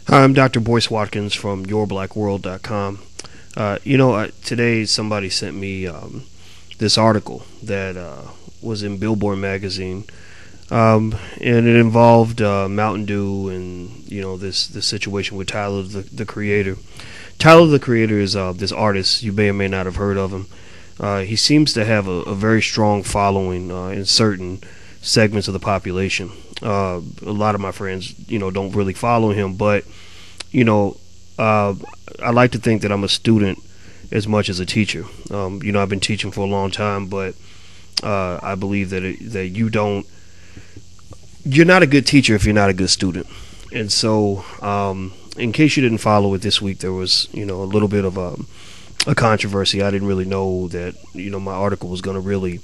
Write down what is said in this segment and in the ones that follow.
Hi, I'm Dr. Boyce Watkins from yourblackworld.com. Today somebody sent me this article that was in Billboard magazine, and it involved Mountain Dew and this situation with Tyler the Creator. Tyler the Creator is this artist. You may or may not have heard of him. He seems to have a very strong following in certain segments of the population. A lot of my friends, don't really follow him, but I like to think that I'm a student as much as a teacher. I've been teaching for a long time, but I believe that you're not a good teacher if you're not a good student. And so, in case you didn't follow it this week, there was a little bit of a controversy. I didn't really know that my article was going to really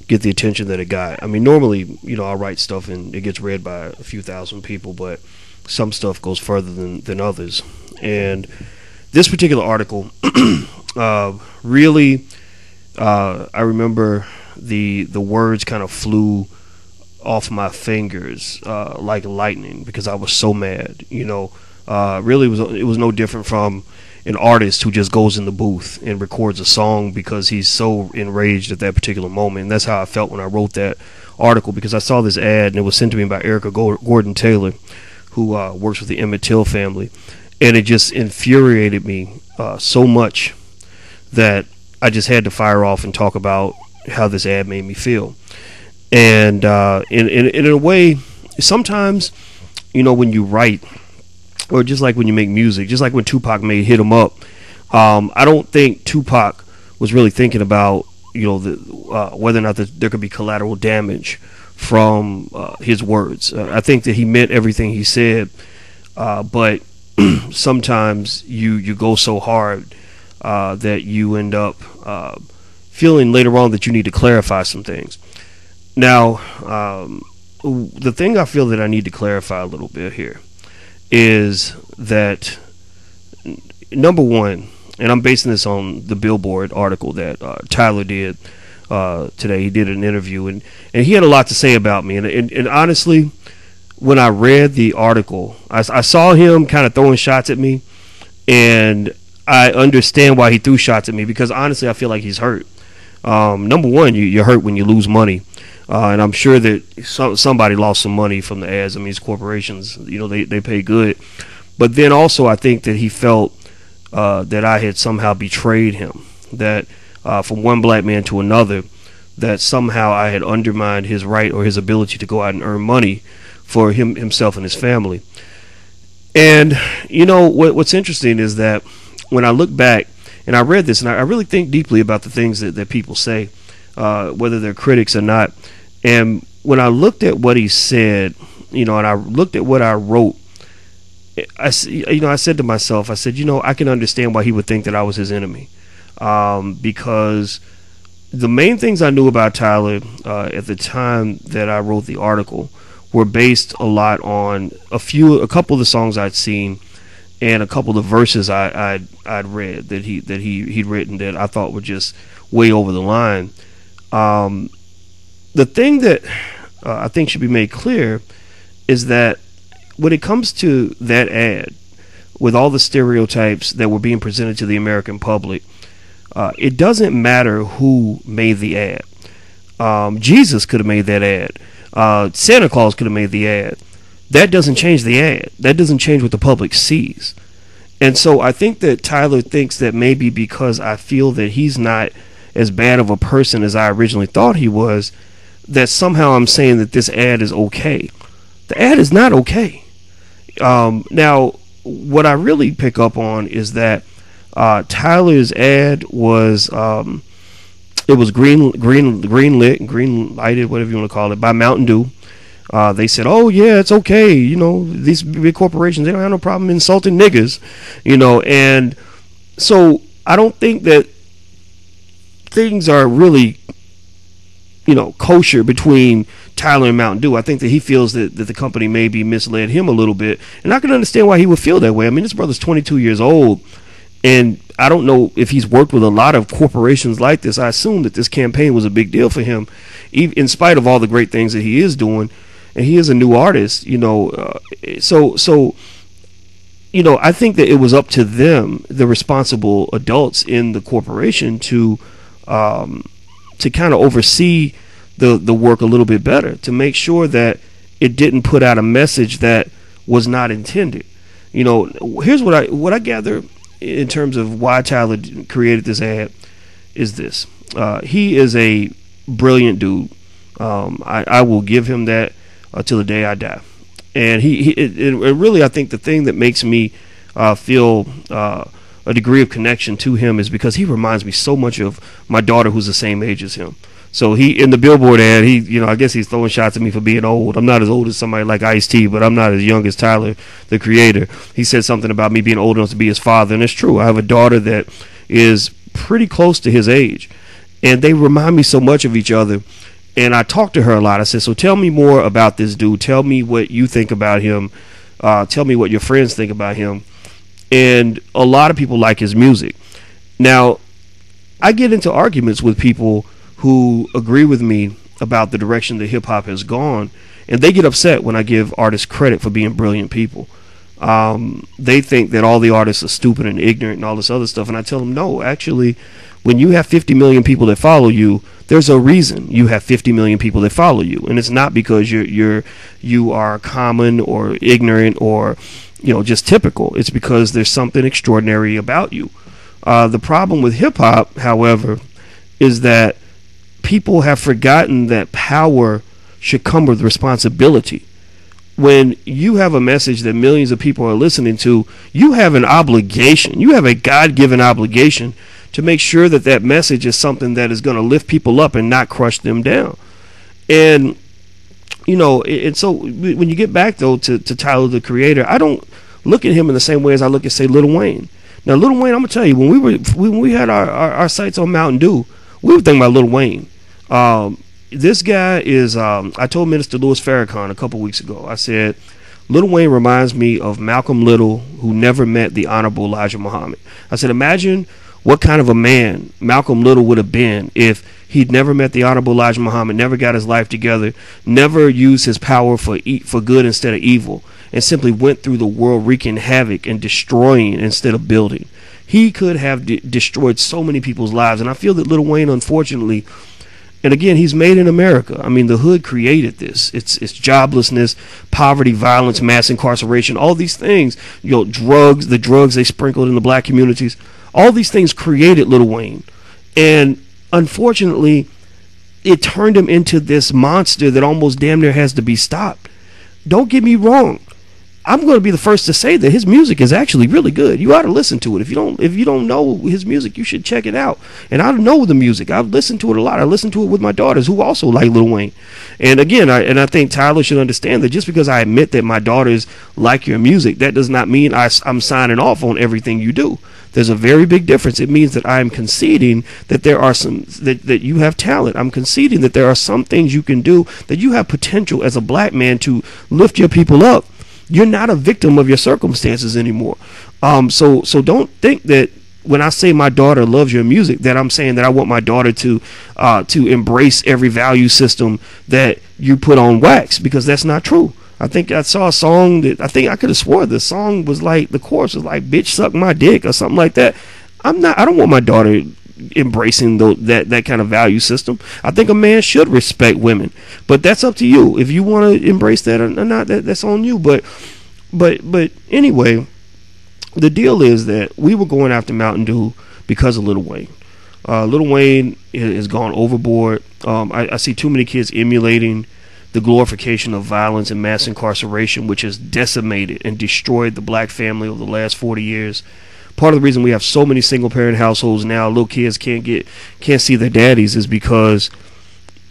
get the attention that it got. I mean, normally I write stuff and it gets read by a few thousand people, but some stuff goes further than others. And this particular article really, I remember the words kind of flew off my fingers like lightning because I was so mad. Really it was no different from an artist who just goes in the booth and records a song because he's so enraged at that particular moment. And that's how I felt when I wrote that article, because I saw this ad and it was sent to me by Erica Gordon Taylor, who works with the Emmett Till family, and it just infuriated me so much that I just had to fire off and talk about how this ad made me feel. And in a way, sometimes when you write, or just like when you make music, just like when Tupac made "Hit 'Em Up," I don't think Tupac was really thinking about whether or not there could be collateral damage from his words. I think that he meant everything he said, but sometimes you go so hard that you end up feeling later on that you need to clarify some things. Now, the thing I feel that I need to clarify a little bit here is that, number one, and I'm basing this on the Billboard article that Tyler did today. He did an interview, and he had a lot to say about me. And honestly, when I read the article, I saw him kind of throwing shots at me, and I understand why he threw shots at me, because honestly, I feel like he's hurt. Number one, you're hurt when you lose money. And I'm sure that somebody lost some money from the ads. I mean, these corporations, they pay good. But then also, I think that he felt that I had somehow betrayed him. That from one black man to another, that somehow I had undermined his right or his ability to go out and earn money for himself and his family. And what's interesting is that when I look back and I read this, and I really think deeply about the things that people say, whether they're critics or not. And when I looked at what he said, and I looked at what I wrote, I said to myself, I said, I can understand why he would think that I was his enemy, because the main things I knew about Tyler at the time that I wrote the article were based a lot on a couple of the songs I'd seen and a couple of the verses I'd read that he'd written that I thought were just way over the line. The thing that I think should be made clear is that when it comes to that ad, with all the stereotypes that were being presented to the American public, it doesn't matter who made the ad. Jesus could have made that ad. Santa Claus could have made the ad. That doesn't change the ad. That doesn't change what the public sees. And so I think that Tyler thinks that maybe because I feel that he's not as bad of a person as I originally thought he was, that somehow I'm saying that this ad is okay. The ad is not okay. Now, what I really pick up on is that Tyler's ad was it was green lighted, whatever you want to call it, by Mountain Dew. They said, "Oh yeah, it's okay. These big corporations, they don't have no problem insulting niggas." And so I don't think that things are really kosher between Tyler and Mountain Dew. I think that he feels that the company maybe misled him a little bit, and I can understand why he would feel that way. I mean, this brother's 22 years old, and I don't know if he's worked with a lot of corporations like this. I assume that this campaign was a big deal for him, in spite of all the great things that he is doing. and he is a new artist, so I think that it was up to them, the responsible adults in the corporation, to kind of oversee the work a little bit better, to make sure that it didn't put out a message that was not intended. Here's what I gather in terms of why Tyler created this ad is this. He is a brilliant dude. I will give him that till the day I die. And really, I think the thing that makes me feel a degree of connection to him is because he reminds me so much of my daughter, who's the same age as him. So he, in the Billboard ad, I guess he's throwing shots at me for being old. I'm not as old as somebody like Ice-T, but I'm not as young as Tyler, the Creator. He said something about me being old enough to be his father, and it's true. I have a daughter that is pretty close to his age, and they remind me so much of each other. And I talked to her a lot. I said, so tell me more about this dude. Tell me what you think about him. Tell me what your friends think about him. And a lot of people like his music. Now, I get into arguments with people who agree with me about the direction that hip-hop has gone, and they get upset when I give artists credit for being brilliant people. They think that all the artists are stupid and ignorant and all this other stuff, and I tell them, no, actually, when you have 50 million people that follow you, there's a reason you have 50 million people that follow you, and it's not because you are common or ignorant or just typical. It's because there's something extraordinary about you. The problem with hip-hop, however, is that people have forgotten that power should come with responsibility. When you have a message that millions of people are listening to, you have an obligation. You have a God-given obligation to make sure that that message is something that is going to lift people up and not crush them down. And and so when you get back though to Tyler, the Creator, I don't look at him in the same way as I look at, say, Lil Wayne. Now, Lil Wayne, I'm gonna tell you, when we had our sights on Mountain Dew, we were thinking about Lil Wayne. This guy is, I told Minister Louis Farrakhan a couple weeks ago, I said, Lil Wayne reminds me of Malcolm Little, who never met the Honorable Elijah Muhammad. I said, imagine what kind of a man Malcolm Little would have been if he'd never met the Honorable Elijah Muhammad, never got his life together, never used his power for good instead of evil, and simply went through the world wreaking havoc and destroying instead of building. He could have destroyed so many people's lives, and I feel that Lil Wayne, unfortunately, and again, he's made in America. I mean, the hood created this. It's joblessness, poverty, violence, mass incarceration, all these things. Drugs, the drugs they sprinkled in the black communities. All these things created Lil Wayne. And unfortunately, it turned him into this monster that almost damn near has to be stopped. Don't get me wrong. I'm going to be the first to say that his music is actually really good. You ought to listen to it. If you don't know his music, you should check it out. And I know the music. I've listened to it a lot. I listen to it with my daughters, who also like Lil Wayne. And again, I think Tyler should understand that just because I admit that my daughters like your music, that does not mean I'm signing off on everything you do. There's a very big difference. It means that I'm conceding that there are that you have talent. I'm conceding that there are some things you can do, that you have potential as a black man to lift your people up. You're not a victim of your circumstances anymore. So don't think that when I say my daughter loves your music, that I'm saying that I want my daughter to embrace every value system that you put on wax, because that's not true. I think I saw a song that I think I could have swore the song was like, the chorus was like, bitch suck my dick or something like that. I don't want my daughter embracing that kind of value system. I think a man should respect women, but that's up to you. If you want to embrace that or not, that's on you. But anyway, the deal is that we were going after Mountain Dew because of Lil Wayne. Lil Wayne has gone overboard. I see too many kids emulating the glorification of violence and mass incarceration, which has decimated and destroyed the black family over the last 40 years. Part of the reason we have so many single parent households now, little kids can't see their daddies, is because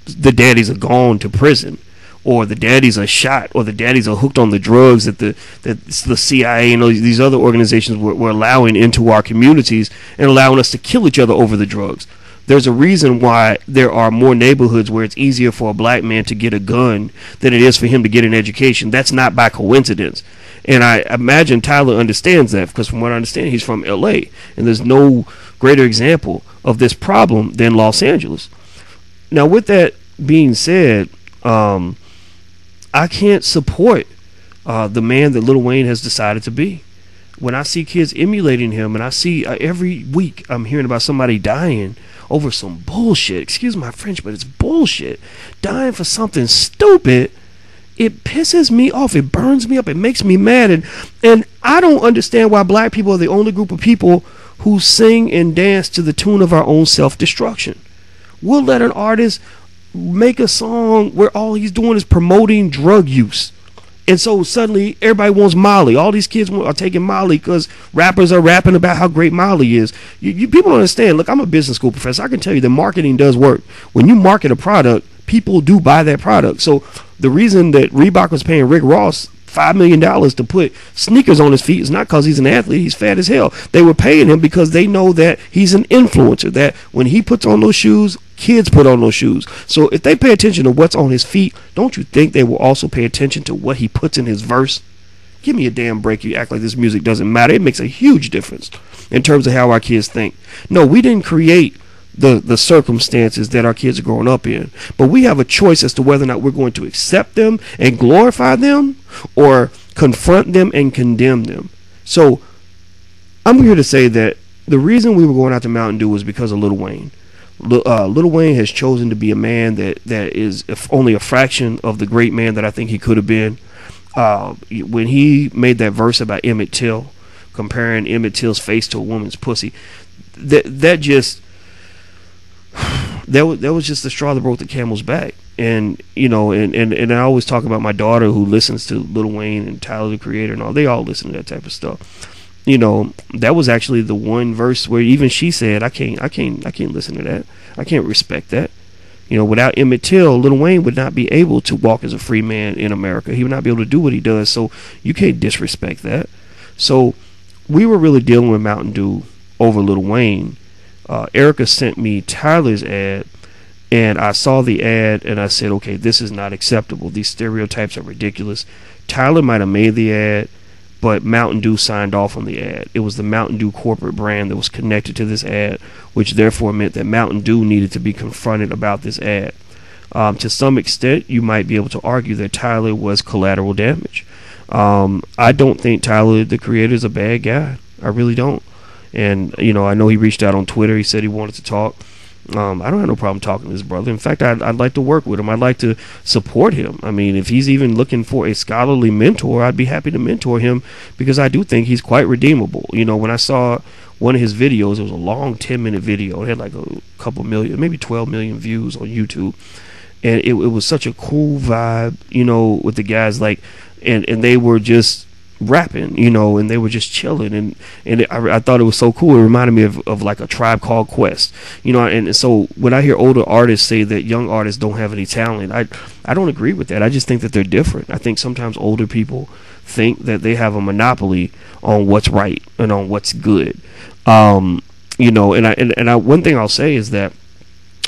the daddies are gone to prison, or the daddies are shot, or the daddies are hooked on the drugs that the CIA and these other organizations were allowing into our communities and allowing us to kill each other over the drugs. There's a reason why there are more neighborhoods where it's easier for a black man to get a gun than it is for him to get an education. That's not by coincidence. And I imagine Tyler understands that, because from what I understand, he's from LA, and there's no greater example of this problem than Los Angeles. Now, with that being said, I can't support the man that Lil Wayne has decided to be. When I see kids emulating him, and I see every week I'm hearing about somebody dying over some bullshit, excuse my French, but it's bullshit, dying for something stupid, it pisses me off. It burns me up. It makes me mad. And I don't understand why black people are the only group of people who sing and dance to the tune of our own self-destruction. We'll let an artist make a song where all he's doing is promoting drug use. And so suddenly everybody wants Molly. All these kids are taking Molly because rappers are rapping about how great Molly is. You people don't understand. Look, I'm a business school professor. I can tell you that marketing does work. When you market a product, people do buy that product. So the reason that Reebok was paying Rick Ross $5 million to put sneakers on his feet is not because he's an athlete. He's fat as hell. They were paying him because they know that he's an influencer, that when he puts on those shoes, kids put on those shoes. So if they pay attention to what's on his feet, don't you think they will also pay attention to what he puts in his verse? Give me a damn break. You act like this music doesn't matter. It makes a huge difference in terms of how our kids think. No, we didn't create the circumstances that our kids are growing up in, but we have a choice as to whether or not we're going to accept them and glorify them or confront them and condemn them. So I'm here to say that the reason we were going out to Mountain Dew was because of Lil Wayne. Lil Wayne has chosen to be a man that is only a fraction of the great man that I think he could have been. When he made that verse about Emmett Till, comparing Emmett Till's face to a woman's pussy, that was just the straw that broke the camel's back. And and I always talk about my daughter who listens to Lil Wayne and Tyler the Creator and all. They all listen to that type of stuff. That was actually the one verse where even she said, I can't listen to that. I can't respect that. Without Emmett Till, Lil Wayne would not be able to walk as a free man in America. He would not be able to do what he does. So you can't disrespect that. So we were really dealing with Mountain Dew over Lil Wayne. Erica sent me Tyler's ad, and I saw the ad and I said, okay, this is not acceptable. These stereotypes are ridiculous. Tyler might have made the ad, but Mountain Dew signed off on the ad. It was the Mountain Dew corporate brand that was connected to this ad, which therefore meant that Mountain Dew needed to be confronted about this ad. To some extent, you might be able to argue that Tyler was collateral damage. I don't think Tyler, the Creator, is a bad guy. I really don't. And, I know he reached out on Twitter. He said he wanted to talk. I don't have no problem talking to his brother. In fact, I'd like to work with him. I'd like to support him. I mean, if he's even looking for a scholarly mentor, I'd be happy to mentor him because I do think he's quite redeemable. When I saw one of his videos, it was a long 10-minute video. It had like a couple million, maybe 12 million views on YouTube. And it was such a cool vibe, with the guys and they were just rapping, and they were just chilling, and I thought it was so cool. It reminded me of like a Tribe Called Quest, and so when I hear older artists say that young artists don't have any talent, I don't agree with that. I just think that they're different. I think sometimes older people think that they have a monopoly on what's right and on what's good. One thing I'll say is that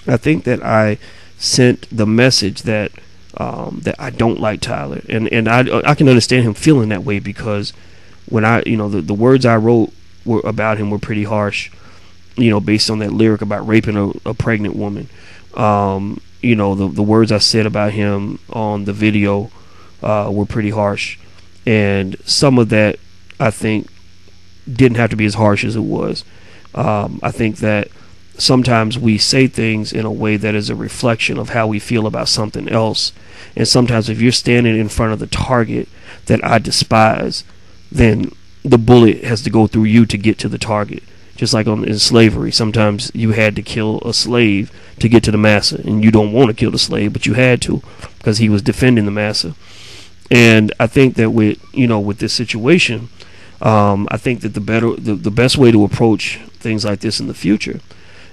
I think that I sent the message that I don't like Tyler, and I can understand him feeling that way because when the words I wrote about him were pretty harsh, based on that lyric about raping a pregnant woman. The words I said about him on the video were pretty harsh, and some of that I think didn't have to be as harsh as it was. I think that sometimes we say things in a way that is a reflection of how we feel about something else. And sometimes if you're standing in front of the target that I despise, then the bullet has to go through you to get to the target. Just like in slavery, sometimes you had to kill a slave to get to the master, and you don't want to kill the slave, but you had to because he was defending the master. And I think that with this situation, I think that the best way to approach things like this in the future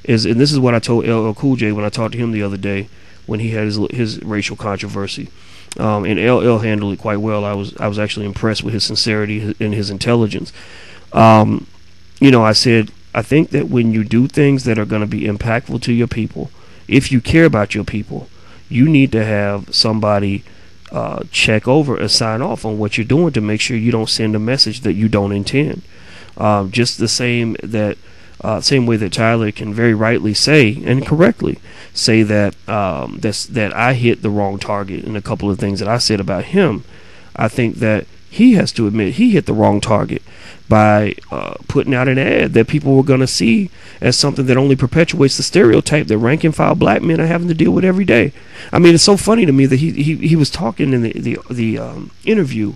is, and this is what I told LL Cool J when I talked to him the other day when he had his racial controversy, and LL handled it quite well. I was actually impressed with his sincerity and his intelligence. I said, I think that when you do things that are going to be impactful to your people, if you care about your people, you need to have somebody check over and sign off on what you're doing to make sure you don't send a message that you don't intend. Just the same that Same way that Tyler can very rightly say, and correctly say, that that I hit the wrong target in a couple of things that I said about him. I think that he has to admit he hit the wrong target by putting out an ad that people were going to see as something that only perpetuates the stereotype that rank and file black men are having to deal with every day. I mean, it's so funny to me that he was talking in the interview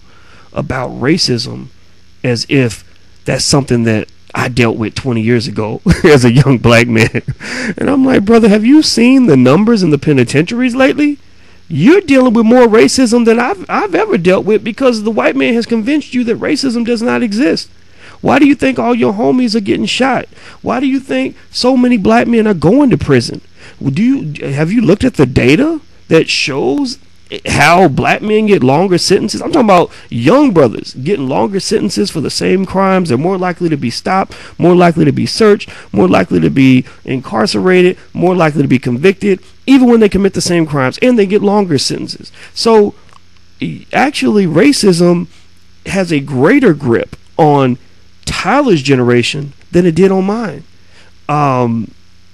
about racism as if that's something that I dealt with 20 years ago as a young black man. And I'm like, brother, have you seen the numbers in the penitentiaries lately? You're dealing with more racism than I've ever dealt with, because the white man has convinced you that racism does not exist. Why do you think all your homies are getting shot? Why do you think so many black men are going to prison? Have you looked at the data that shows how black men get longer sentences? I'm talking about young brothers getting longer sentences for the same crimes. They're more likely to be stopped, more likely to be searched, more likely to be incarcerated, more likely to be convicted, even when they commit the same crimes, and they get longer sentences. So actually, racism has a greater grip on Tyler's generation than it did on mine.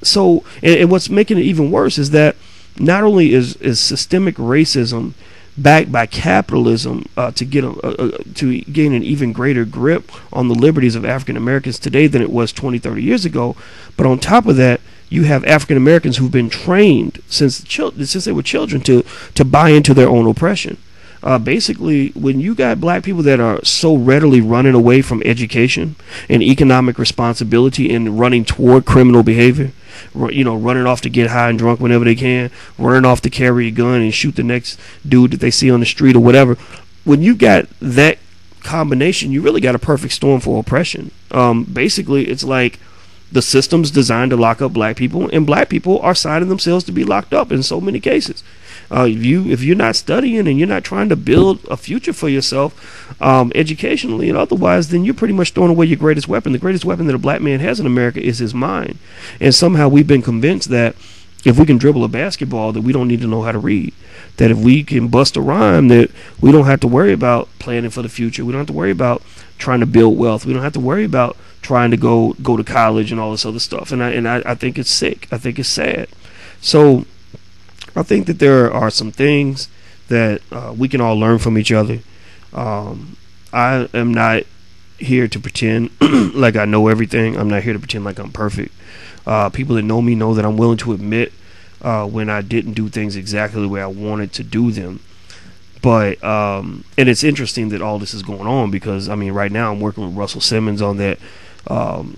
So what's making it even worse is that not only is systemic racism backed by capitalism to gain an even greater grip on the liberties of African Americans today than it was 20, 30 years ago, but on top of that, you have African Americans who've been trained since they were children to buy into their own oppression. Basically, when you got black people that are so readily running away from education and economic responsibility and running toward criminal behavior, running off to get high and drunk whenever they can, running off to carry a gun and shoot the next dude that they see on the street or whatever. When you got that combination, you really got a perfect storm for oppression. Basically, it's like the system's designed to lock up black people, and black people are signing themselves to be locked up in so many cases. If you're not studying and you're not trying to build a future for yourself, educationally and otherwise, then you're pretty much throwing away your greatest weapon. The greatest weapon that a black man has in America is his mind. And somehow we've been convinced that if we can dribble a basketball, that we don't need to know how to read. That if we can bust a rhyme, that we don't have to worry about planning for the future. We don't have to worry about trying to build wealth. We don't have to worry about trying to go to college and all this other stuff. And I think it's sick. I think it's sad. So I think that there are some things that we can all learn from each other. I am not here to pretend like I know everything. I'm not here to pretend like I'm perfect. People that know me know that I'm willing to admit when I didn't do things exactly the way I wanted to do them. But and it's interesting that all this is going on, because I mean, right now I'm working with Russell Simmons on that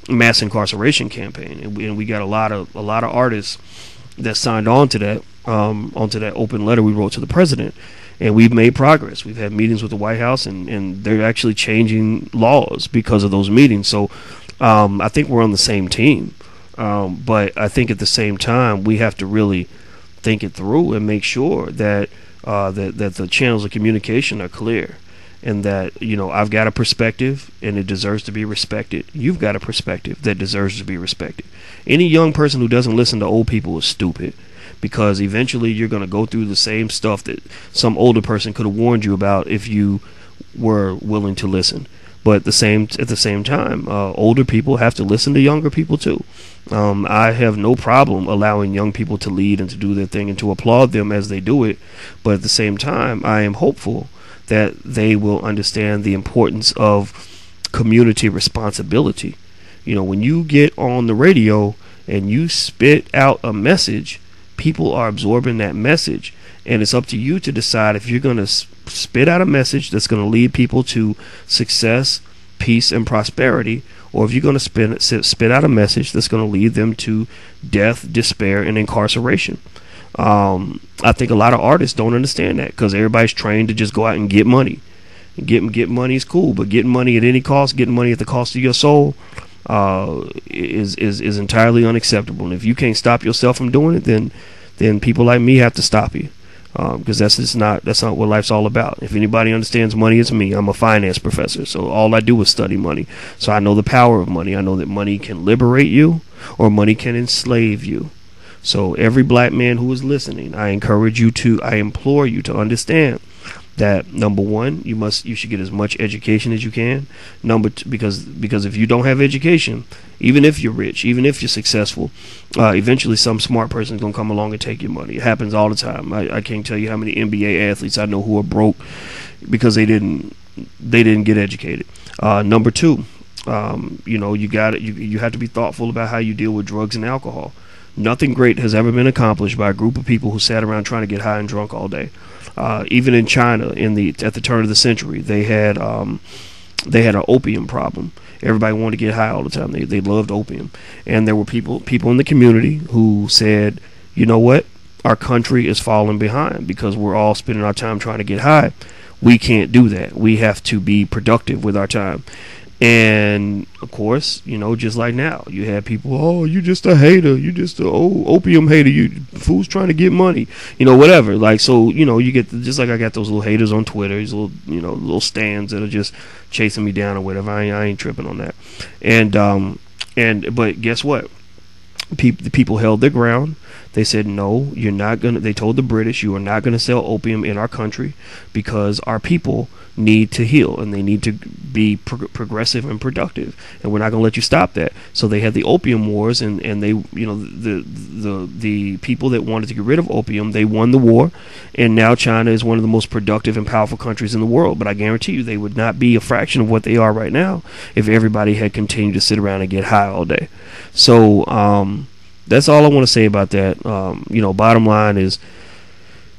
mass incarceration campaign, and we got a lot of artists that signed on to that onto that open letter we wrote to the president, and we've made progress. We've had meetings with the White House, and they're actually changing laws because of those meetings. So I think we're on the same team, but I think at the same time we have to really think it through and make sure that that the channels of communication are clear, and that I've got a perspective and it deserves to be respected. You've got a perspective that deserves to be respected. Any young person who doesn't listen to old people is stupid, because eventually you're going to go through the same stuff that some older person could have warned you about if you were willing to listen. But at the same time, older people have to listen to younger people too. I have no problem allowing young people to lead and to do their thing and to applaud them as they do it. But at the same time, I am hopeful that they will understand the importance of community responsibility. When you get on the radio and you spit out a message, people are absorbing that message, and it's up to you to decide if you're going to spit out a message that's going to lead people to success, peace, and prosperity, or if you're going to spit out a message that's going to lead them to death, despair, and incarceration. I think a lot of artists don't understand that, because everybody's trained to just go out and get money. Get money is cool, but getting money at any cost, getting money at the cost of your soul, is entirely unacceptable. And if you can't stop yourself from doing it, then people like me have to stop you, because that's not what life's all about. If anybody understands money, it's me. I'm a finance professor, so all I do is study money. So I know the power of money. I know that money can liberate you, or money can enslave you. So every black man who is listening, I implore you to understand that number one, you should get as much education as you can. Number two, because if you don't have education, even if you're rich, even if you're successful, eventually some smart person is gonna come along and take your money. It happens all the time. I can't tell you how many NBA athletes I know who are broke because they didn't get educated. Number two, you have to be thoughtful about how you deal with drugs and alcohol. Nothing great has ever been accomplished by a group of people who sat around trying to get high and drunk all day. Even in China, at the turn of the century, they had an opium problem. Everybody wanted to get high all the time. They loved opium, and there were people in the community who said, you know what, our country is falling behind because we're all spending our time trying to get high. We can't do that. We have to be productive with our time. And of course, just like now, you have people, oh, you just a hater, you just a opium hater, you fools trying to get money, whatever. Like, so, you get just like I got those little haters on Twitter, these little, little stands that are just chasing me down or whatever. I ain't tripping on that. But guess what? The people held their ground. They said, no, you're not gonna. They told the British, you are not gonna sell opium in our country because our people need to heal and they need to be progressive and productive, and we're not gonna let you stop that. So they had the opium wars, and they, the people that wanted to get rid of opium, they won the war, and now China is one of the most productive and powerful countries in the world. But I guarantee you, they would not be a fraction of what they are right now if everybody had continued to sit around and get high all day. So that's all I want to say about that. Bottom line is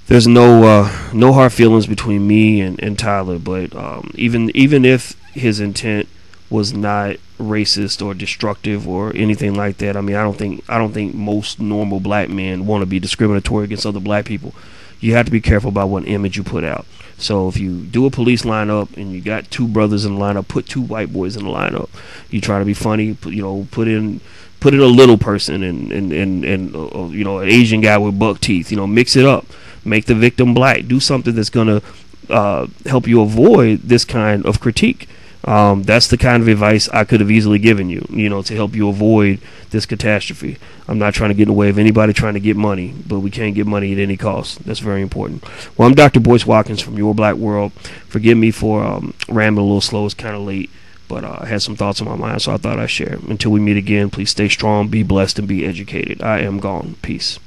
there's no hard feelings between me and Tyler, but even if his intent was not racist or destructive or anything like that, I mean, I don't think most normal black men want to be discriminatory against other black people. You have to be careful about what image you put out. So if you do a police lineup and you got two brothers in the lineup, put two white boys in the lineup. You try to be funny, put in a little person and an Asian guy with buck teeth. Mix it up. Make the victim black. Do something that's gonna help you avoid this kind of critique. That's the kind of advice I could have easily given you, to help you avoid this catastrophe. I'm not trying to get in the way of anybody trying to get money, but we can't get money at any cost. That's very important. Well, I'm Dr. Boyce Watkins from Your Black World. Forgive me for rambling a little slow. It's kind of late, but I had some thoughts on my mind, so I thought I'd share. Until we meet again, please stay strong, be blessed, and be educated. I am gone. Peace.